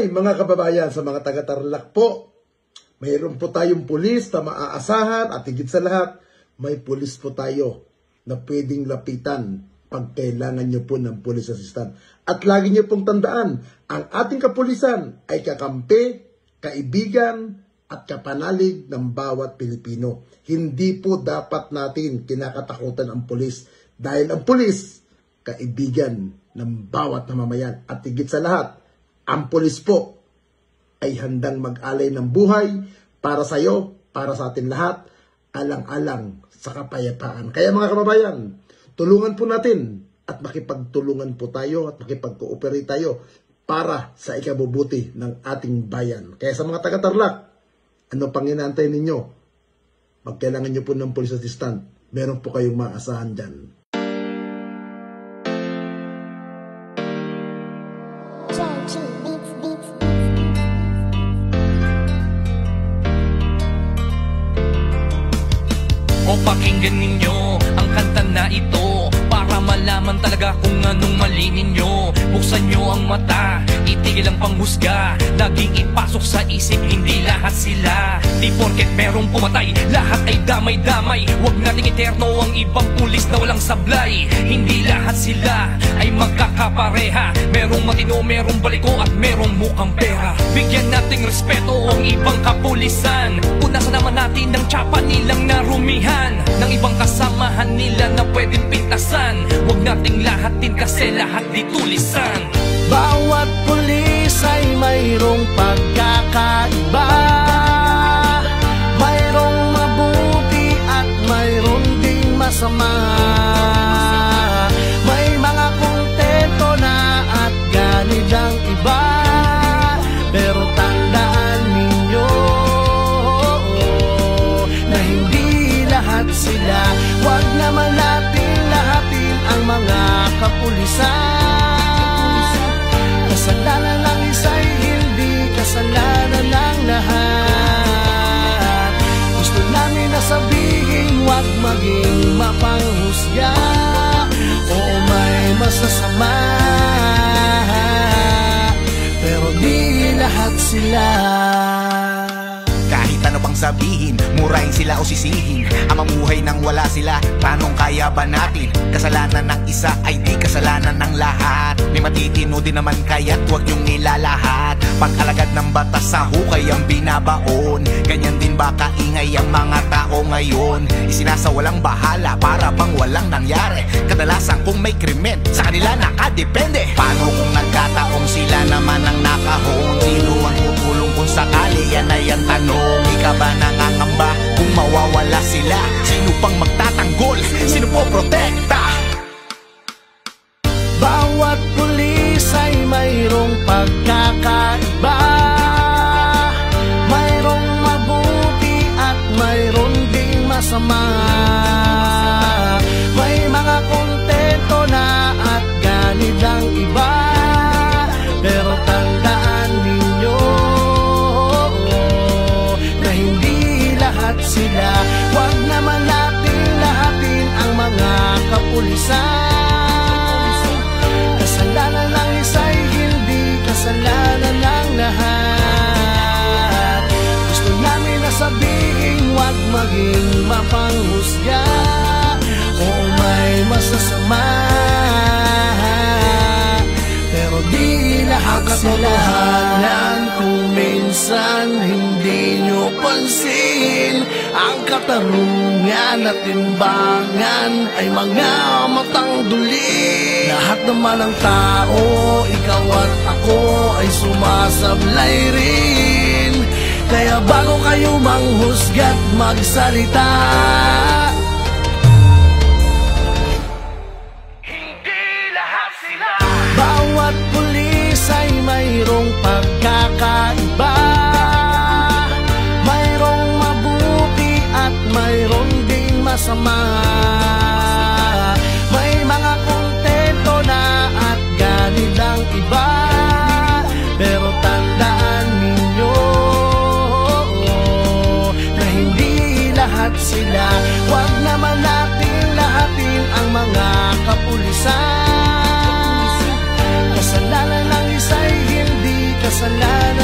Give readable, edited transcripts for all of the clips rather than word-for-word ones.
Hi mga kababayan, sa mga taga-Tarlac po. Mayroon po tayong pulis na maaasahan at higit sa lahat, may pulis po tayo na pwedeng lapitan pag kailangan nyo po ng police assistant. At lagi nyo pong tandaan, ang ating kapulisan ay kakampi, kaibigan at kapanalig ng bawat Pilipino. Hindi po dapat natin kinakatakutan ang pulis dahil ang pulis, kaibigan ng bawat namamayan. At higit sa lahat, ang pulis po ay handang mag-alay ng buhay para sa iyo, para sa atin lahat, alang-alang sa kapayapaan. Kaya mga kababayan, tulungan po natin at makipagtulungan po tayo at makipag-cooperate tayo para sa ikabubuti ng ating bayan. Kaya sa mga taga-Tarlac, ano pang inaantay ninyo? Pag kailangan nyo po ng police assistant, meron po kayong maasahan dyan. O pakinggan ninyo ang kanta na ito para malaman talaga kung anong mali ninyo. Buksan nyo ang mata, itigil ang panghusga, laging ipasok sa isip, hindi lahat sila. Di porket merong pumatay, lahat ay damay-damay. Huwag nating eterno ang ibang pulis na walang sablay. Hindi lahat sila ay magkakapareha. Merong matino, merong baliko at merong mukhang pera. Bigyan nating respeto ang ibang kapulisan. Punasan naman natin ang tsapa nilang narumihan ng ibang kasamahan nila na pwedeng pintasan. Huwag nating lahatin kasi lahat di tulisan. Bawat pulis ay mayroong pagkakaiba, mayroong mabuti at mayroong ding masama. May mga kontento na at ganid ang iba, pero tandaan ninyo na hindi lahat sila. Huwag naman natin lahatin ang mga kapulisan. Kasalanan ng isa'y hindi kasalanan ng lahat. Gusto namin na sabihin, huwag maging mapanghusga o may masasama, pero di lahat sila. Kahit ano pang sabihin, murahin sila o sisihin, ang mamuhay nang wala sila, tanong kaya ba natin? Kasalanan ng isa ay di kasalanan ng lahat. May matitino din naman kaya't huwag niyong ilalahat. Pag-alagad ng batas sa hukay ang binabaon, ganyan din ba kaingay ang mga tao ngayon? Isinasawalang bahala para bang walang nangyari. Kadalasan kung may krimen, sa kanila nakadepende. Paano kung nagkataong sila naman ang nakahon? Sino ang tutulong kung sakali? Yan ay ang tanong. Ika ba nangangamba kung mawawala sila? Sino pang magtatanggol? Sino po protekta? Bawat pulis ay mayroong pagkakaiba, mayroong mabuti at mayroong ding masama. May mga kontento na at ganid ang iba, pero tandaan ninyo na hindi lahat sila. Huwag naman natin lahatin ang mga kapulisan. Kasalanan ng isa'y hindi kasalanan ng lahat. Gusto namin na sabihin, huwag maging mapanghusga o may masasama, pero di lahat sila. Kung minsan hindi nyo pansin, ang katarungan at timbangan ay mga matang duli. Lahat naman ng tao, ikaw at ako ay sumasablay rin. Kaya bago kayo manghusga't magsalita, Hindi lahat sila. bawat pulis ay mayroong pagkakaiba, mayroong mabuti at mayroong ding masama. May mga kontento na at ganid ang iba, pero tandaan ninyo na hindi lahat sila.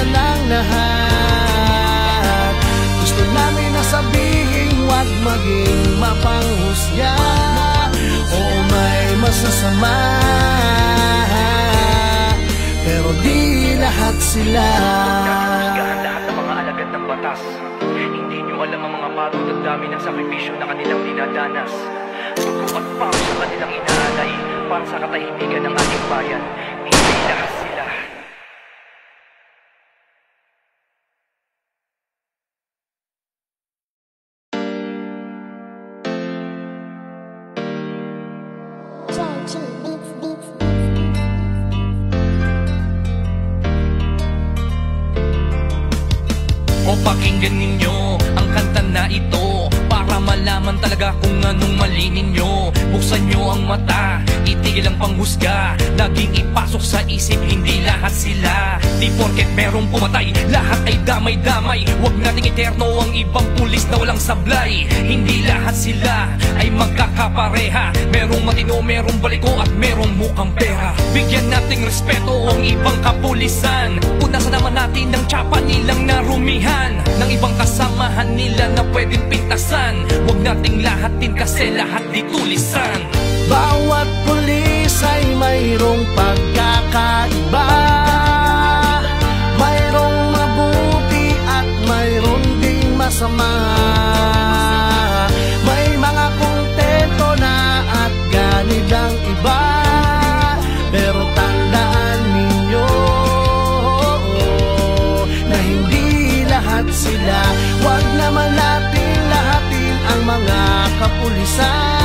kasalanan ng lahat. Gusto namin na sabihin, huwag maging mapanghusga. Oo, may masasama, pero di lahat sila. Lahat ng mga alagad ng batas. Hindi nyo alam ang mga pagod at dami ng sakripisyo na kanilang dinadanas. Pagkupat pa sa kanilang inaalay para sa katahimikan ng ating bayan. Hindi lahat sila. O pakinggan ninyo ang kanta na ito para malaman talaga kung anong mali ninyo. Buksan nyo ang mata, itigil ang panghusga. Laging ipasok sa isip, hindi lahat sila. Di porket merong pumatay, lahat ay damay-damay. Huwag nating eterno ang ibang pulis na walang sablay. Hindi lahat sila ay magkakapareha. Merong matino, merong baliko at merong mukhang pera. Bigyan nating respeto ang ibang kapulisan. Punasan naman natin ng tsapa nilang narumihan, ng ibang kasamahan nila na pwedeng pintasan. Huwag nating lahatin kasi lahat di tulisan. Bawat pulis ay mayroong pagkakaiba. Mayroong mabuti at mayroong ding masama. May mga kontento na at ganid ang iba. Pero tandaan ninyo na hindi lahat sila. Huwag naman natin lahatin ang mga kapulisan.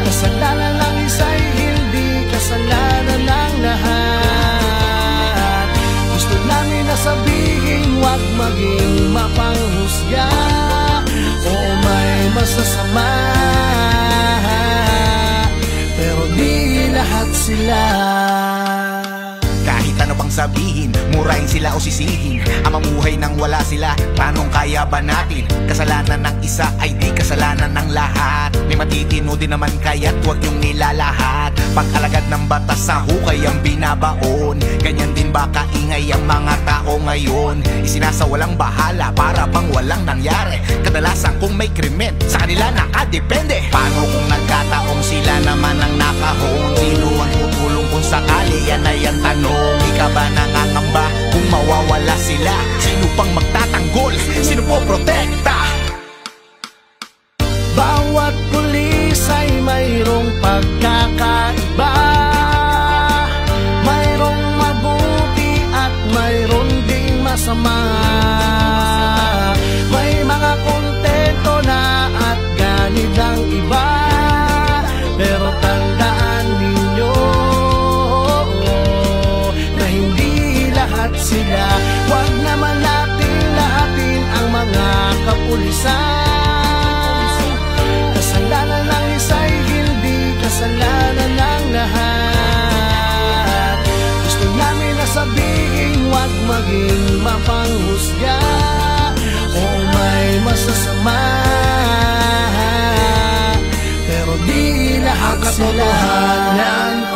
Kasalanan ng isa'y hindi kasalanan ng lahat. Gusto namin na sabihin, huwag maging mapanghusga. Oo, may masasama, pero di lahat sila. Kahit ano pang sabihin, murahin sila o sisihin, ang mamuhay nang wala sila, tanong kaya ba natin? Kasalanan ng isa ay di kasalanan ng lahat. May matitino din naman kaya't huwag yung nilalahat. Pag-alagad ng batas sa hukay ang binabaon. Ganyan din ba kaingay ang mga tao ngayon? Isinasawalang bahala para bang walang nangyari. Kadalasan kung may krimen, sa kanila nakadepende. Paano kung nagkataong sila naman ang nakahon? Sino ang tutulong kung sakali? Yan ay ang tanong. Ika ba nangangamba kung mawawala sila? Sino pang magtatanggol? Sino po protekta? Bawat pulis ay mayroong pagkakaiba. Mayroong mabuti at mayroong ding masama. May mga kontento na at ganid ang iba. Pero tandaan ninyo na hindi lahat sila. Huwag naman natin lahatin ang mga kapulisan. Kasalanan ng isa'y hindi kasalanan ng lahat. Gusto namin na sabihin, huwag maging mapanghusga. Oo, may masasama, pero di lahat sila.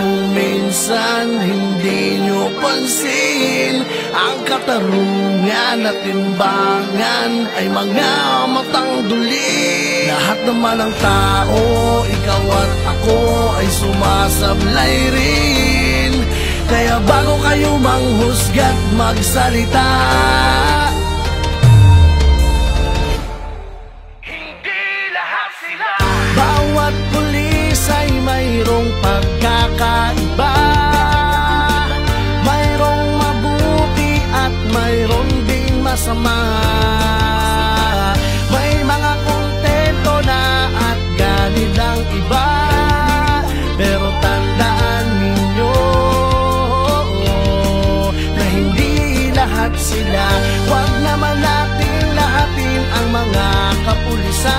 Kung minsan hindi nyo pansin, ang katarungan at timbangan ay mga matang duli. Lahat naman ng tao, ikaw at ako ay sumasablay rin. Kaya bago kayo manghusga't magsalita, Hindi lahat sila. bawat pulis ay mayroong pagkakaiba. Mayroong mabuti at mayroong ding masama. May mga kontento na at ganid ang iba. Pero tandaan ninyo na hindi lahat sila. Huwag naman natin lahatin ang mga kapulisan.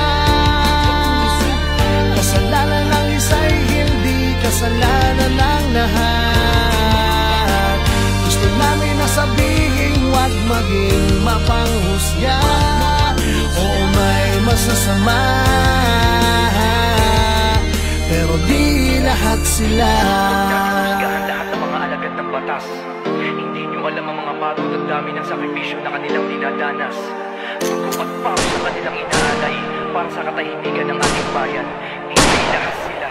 Kasalanan ng isa'y hindi kasalanan ng lahat. Gusto namin na sabihin, huwag maging mapanghusga. Oo, may masasama, pero di lahat sila. Lahat ng mga alagad ng batas. Hindi nyo alam ang mga pagod at dami ng sakripisyo na kanilang dinadanas. Sugo at pawis sa kanilang inaalay para sa katahimikan ng ating bayan. Hindi lahat sila.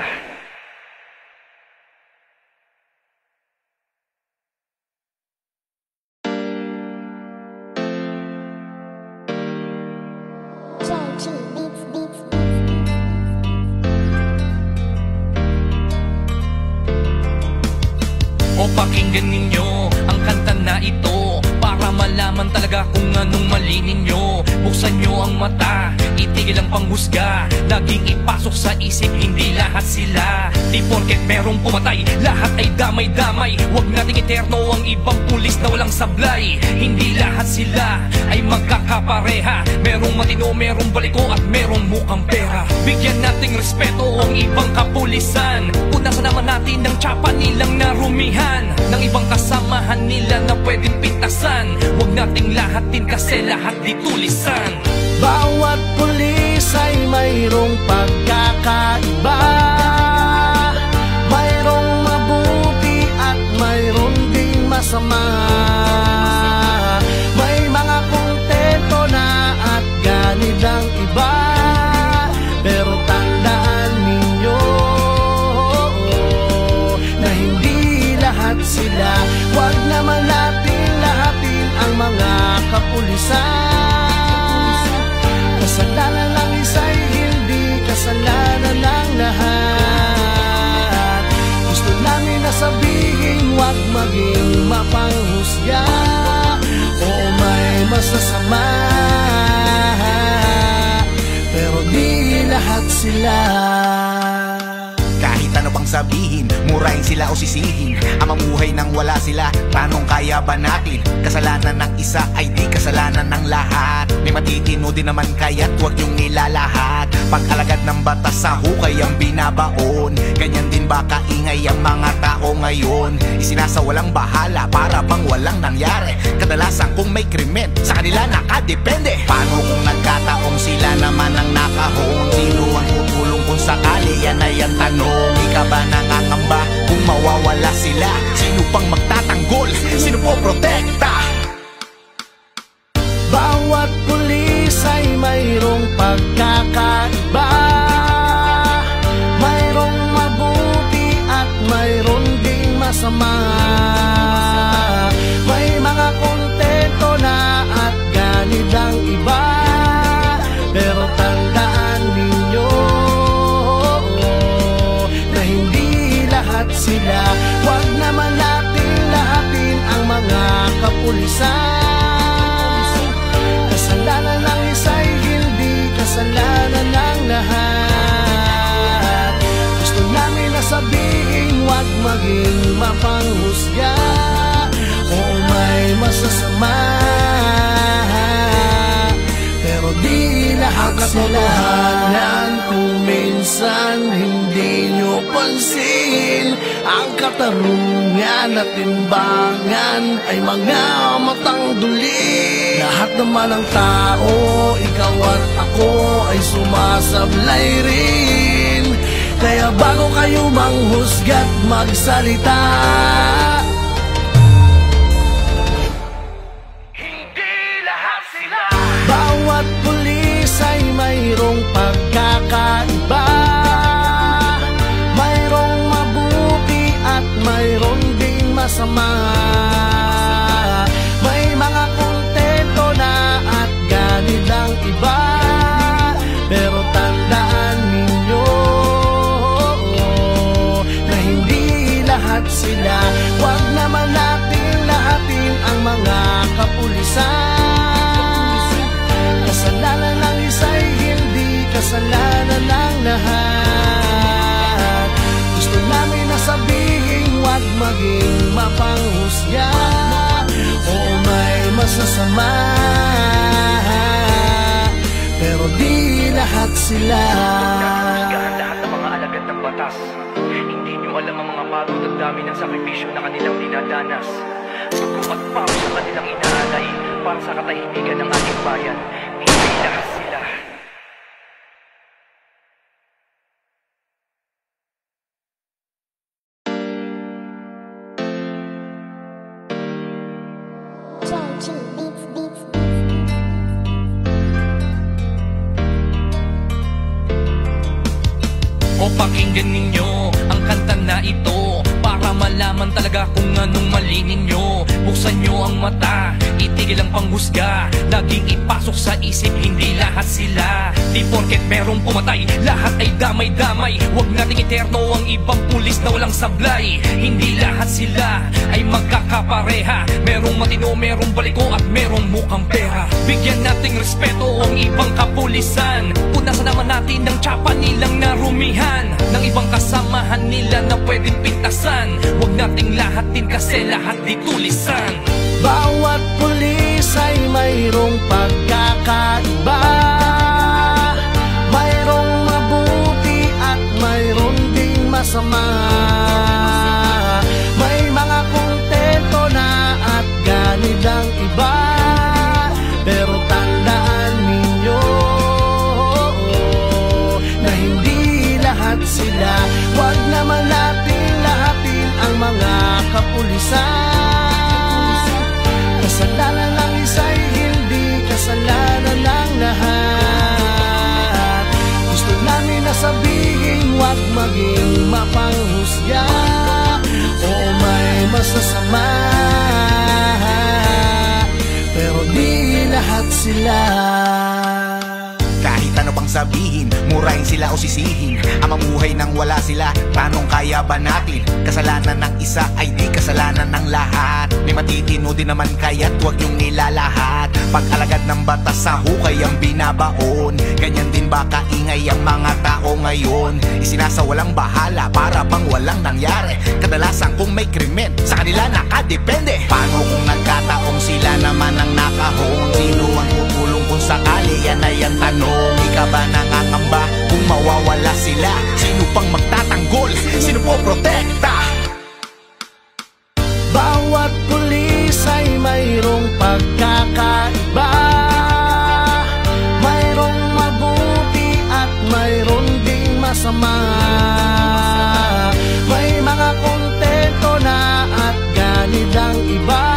O pakinggan ninyo ang kanta na ito para malaman talaga kung anong mali ninyo. Buksan nyo ang mata, itigil ang panghusga. Laging ipasok sa isip, hindi lahat sila. Di porket merong pumatay, lahat ay damay-damay. Huwag nating eterno ang ibang pulis na walang sablay. Hindi lahat sila ay magkakapareha. Merong matino, merong baliko at merong mukhang pera. Bigyan nating respeto ang ibang kapulisan. Punasan naman natin ang tsapa nilang narumihan ng ibang kasamahan nila na pwedeng pintasan. Huwag nating lahatin kasi lahat di tulisan. Bawat pulis ay mayroong pagkakaiba. Mayroong mabuti at mayroong ding masama. May mga kontento na at ganid ang iba. Pero tandaan ninyo na hindi lahat sila. Huwag naman natin lahatin ang mga kapulisan. Kasalanan ng isa'y hindi kasalanan ng lahat. Gusto namin na sabihin, huwag maging mapanghusga. Oo, may masasama, pero di lahat sila. Kahit ano pang sabihin, murahin sila o sisihin, ang mamuhay nang wala sila, tanong kaya ba natin? Kasalanan ng isa ay di kasalanan ng lahat. May matitino din naman kaya't huwag yung nilalahat. Pag-alagad ng batas sa hukay ang binabaon. Ganyan din ba kaingay ang mga tao ngayon? Isinasawalang bahala para bang walang nangyari. Kadalasan kung may krimen, sa kanila nakadepende. Paano kung nagkataong sila naman ang nakahon? Sino ang tutulong kung sakali? Yan ay ang tanong. Di ka ba nangangamba kung mawawala sila? Sino pang magtatanggol? Sino po protekta? Bawat pulis ay mayroong pagkakaiba. Mayroong mabuti at mayroong ding masama. May mga kontento na at ganid ang iba. Pero tandaan ninyo na hindi lahat sila. Huwag naman natin lahatin ang mga kapulisan. Kasalanan ng isa'y hindi kasalanan ng lahat. Gusto namin na sabihin, huwag maging mapanghusga. Oo, may masasama, pero di lahat sila. Katotohanan kung minsan hindi nyo pansin, ang katarungan at timbangan ay mga matang duli. Lahat naman ng tao, ikaw at ako ay sumasablay rin. Kaya bago kayo manghusga't magsalita, Hindi lahat sila. bawat pulis ay mayroong pagkakaiba. Mayroong mabuti at mayroong ding masama. May mga kontento na at ganid ang iba. Pero tandaan ninyo na hindi lahat sila. Huwag naman natin lahatin ang mga kapulisan. Kasalanan ng isa'y hindi kasalanan ng lahat. Gusto namin na sabihin, huwag maging mapanghusga. Oo, may masasama, pero di lahat sila. Husgahan lahat ng mga alagad ng batas. Hindi nyo alam ang mga pagod at dami ng sakripisyo na kanilang dinadanas. Sugo at pawis sa kanilang inaalay para sa katahimikan ng ating bayan. Hindi lahat sila. O pakinggan ninyo ang kanta na ito para malaman talaga kung anong mali ninyo. Buksan nyo ang mata, itigil ang panghusga, laging ipasok sa isip, hindi lahat sila. Di porket merong pumatay, lahat ay damay-damay. Huwag nating iterno ang ibang pulis na walang sablay. Hindi lahat sila ay magkakapareha. Merong matino, merong baliko at merong mukhang pera. Bigyan nating respeto ang ibang kapulisan. Punasan naman natin ang tsapa nilang narumihan ng ibang kasamahan nila na pwedeng pintasan. Huwag nating lahatin kasi lahat di tulisan. Bawat pulis ay mayroong pagkakaiba, mayroong mabuti at mayroong ding masama. May mga kontento na at ganid ang iba, pero tandaan ninyo na hindi lahat sila. Huwag naman natin lahatin ang mga kapulisan. Kasalanan ng isa'y hindi kasalanan ng lahat. Gusto namin na sabihin, huwag maging mapanghusga o may masasama, pero di lahat sila. Kahit ano pang sabihin, murahin sila o sisihin, ang mamuhay nang wala sila, tanong kaya ba natin? Kasalanan ng isa ay di kasalanan ng lahat. May matitino din naman kaya't huwag yung nilalahat. Pag-alagad ng batas sa hukay ang binabaon, ganyan din ba kaingay ang mga tao ngayon? Isinasawalang bahala para bang walang nangyari. Kadalasan kung may krimen, sa kanila nakadepende. Paano kung nagkataong sila naman ang nakahon? Sino ang tutulong kung sakali? Yan ay ang tanong. Di ka ba nangangamba kung mawawala sila? Sino pang magtatanggol? Sino po protekta? Bawat pulis ay mayroong pagkakaiba, mayroong mabuti at mayroong ding masama. May mga kontento na at ganid ang iba,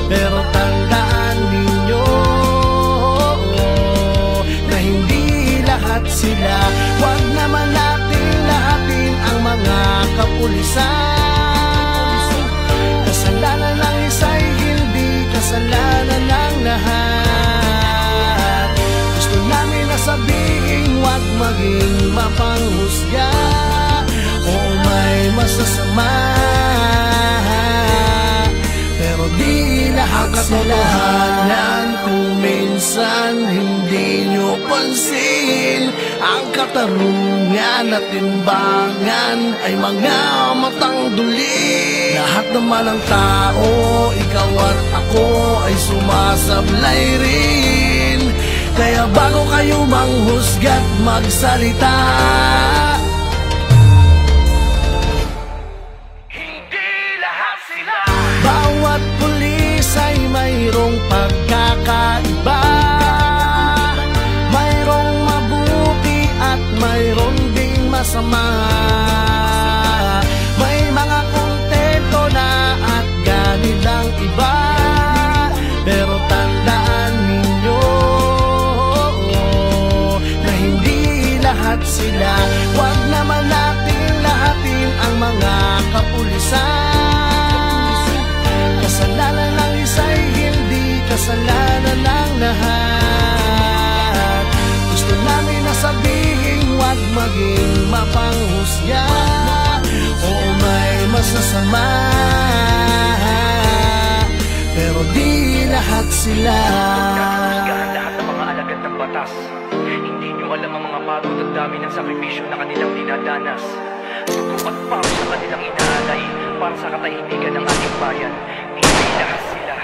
pero tandaan ninyo na hindi lahat sila. Huwag naman natin lahatin ang mga kapulisan. Kasalanan ng isa'y hindi kasalanan ng lahat. Gusto namin na sabihin, huwag maging mapanghusga o may masasama, pero di lahat sila. Katotohanan kung minsan hindi nyo pansin, ang katarungan at timbangan ay mga matang duli. Lahat naman ng tao, ikaw at ako ay sumasablay rin. Kaya bago kayo manghusga't magsalita, Hindi lahat sila. bawat pulis ay mayroong pagkakaiba, mayroong mabuti at mayroong ding masama. May mga kontento na at ganid ang iba, pero tandaan ninyo na hindi lahat sila. Huwag naman natin lahatin ang mga kapulisan. Kasalanan ng isa'y hindi kasalanan ng lahat. Gusto namin na sabihin, huwag maging mapanghusga o may masasama, pero di lahat sila. Husgahan lahat ng mga alagad ng batas. Hindi nyo alam ang mga pagod at dami ng sakripisyo na kanilang dinadanas. Dugo at pawis sa kanilang inaalay para sa katahimikan ng ating bayan. Hindi lahat sila.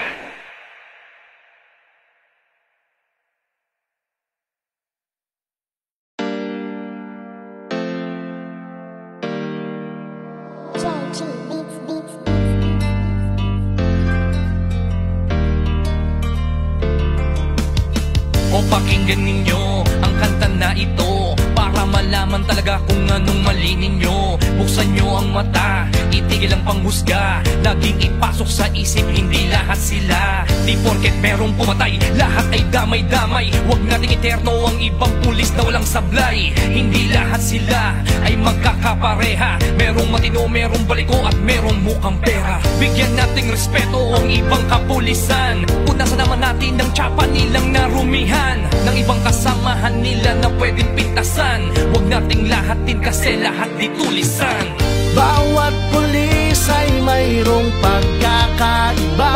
O pakinggan ninyo ang kanta na ito para malaman talaga kung anong mali ninyo. Buksan nyo ang mata, itigil ang panghusga, laging ipasok sa isip, hindi lahat sila. Di porket merong pumatay, lahat ay damay-damay. Huwag nating iterno ang ibang pulis na walang sablay. Hindi lahat sila ay magkakapareha. Merong matino, merong baliko at merong mukhang pera. Bigyan nating respeto ang ibang kapulisan. Punasan naman natin ang tsapa nilang narumihan, ng ibang kasamahan nila na pwedeng pintasan. Huwag nating lahatin kasi lahat di tulisan. Bawat pulis ay mayroong pagkakaiba.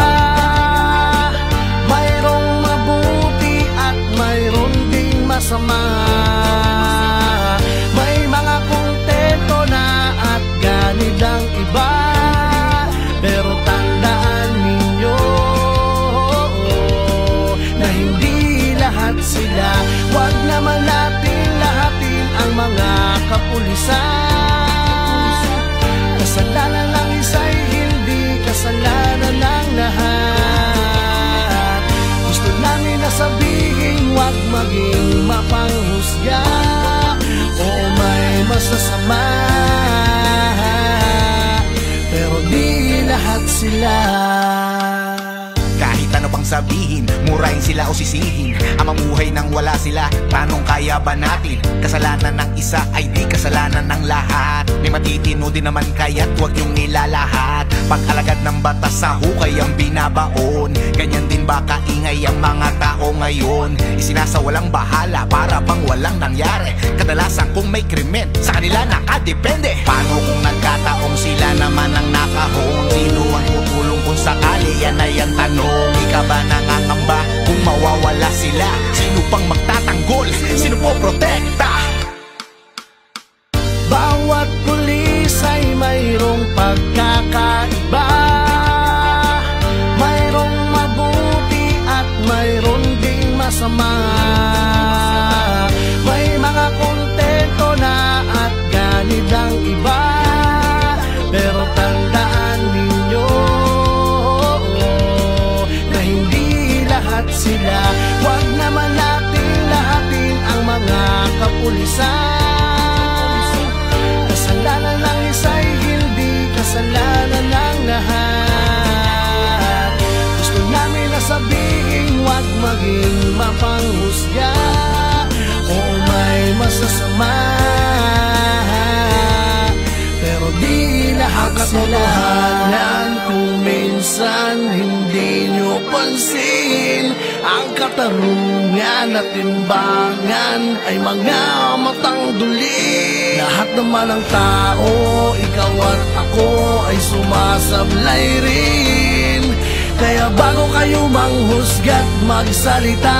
Mayroong mabuti at mayroon ding masama. May mga kontento na at ganid ang iba. Pero tandaan ninyo na hindi lahat sila. Huwag naman natin lahatin ang mga kapulisan. Kasalanan ng isa'y hindi kasalanan ng lahat. Gusto namin na sabihin, huwag maging mapanghusga o may masasama. Pero di lahat sila. Kahit ano pang sabihin, murahin sila o sisihin, ang mamuhay nang wala sila, tanong kaya ba natin? Kasalanan ng isa ay di kasalanan ng lahat. May matitino din naman kaya't huwag yung nilalahat. Pag-alagad ng batas sa hukay ang binabaon. Ganyan din ba kaingay ang mga tao ngayon? Isinasawalang bahala para bang walang nangyari. Kadalasan kung may krimen, sa kanila nakadepende. Paano kung nagkataong sila naman ang nakahon? Sino ang tutulong kung sakali? Yan ay ang tanong. Ika ba nangangamba kung mawawala sila? Sino pang magtatanggol? Sino po protekta? Bawat pulis ay mayroong pagkakaiba. Mayroong mabuti at mayroon ding masama. May mga kontento na at ganid ang iba. Pero tandaan ninyo na hindi lahat sila. Huwag naman natin lahatin ang mga kapulisan. Kasalanan ng isa'y hindi kasalanan ng lahat. Gusto namin na sabihin, huwag maging mapanghusga o may masasama. Pero di lahat sila. Kung minsan hindi nyo pansin, ang katarungan at timbangan ay mga matang duli. Lahat naman ng tao, ikaw at ako ay sumasablay rin. Kaya bago kayo manghusga't magsalita,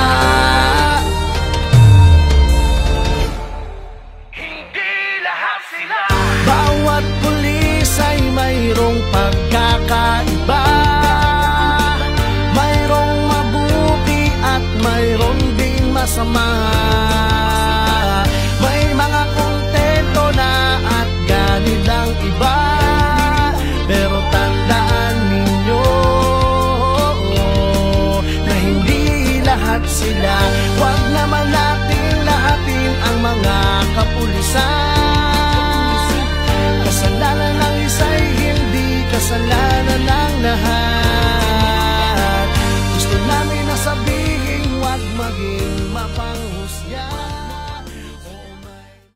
Hindi lahat sila. bawat pulis ay mayroong pagkakaiba. Mayroong mabuti at mayroon ding masama.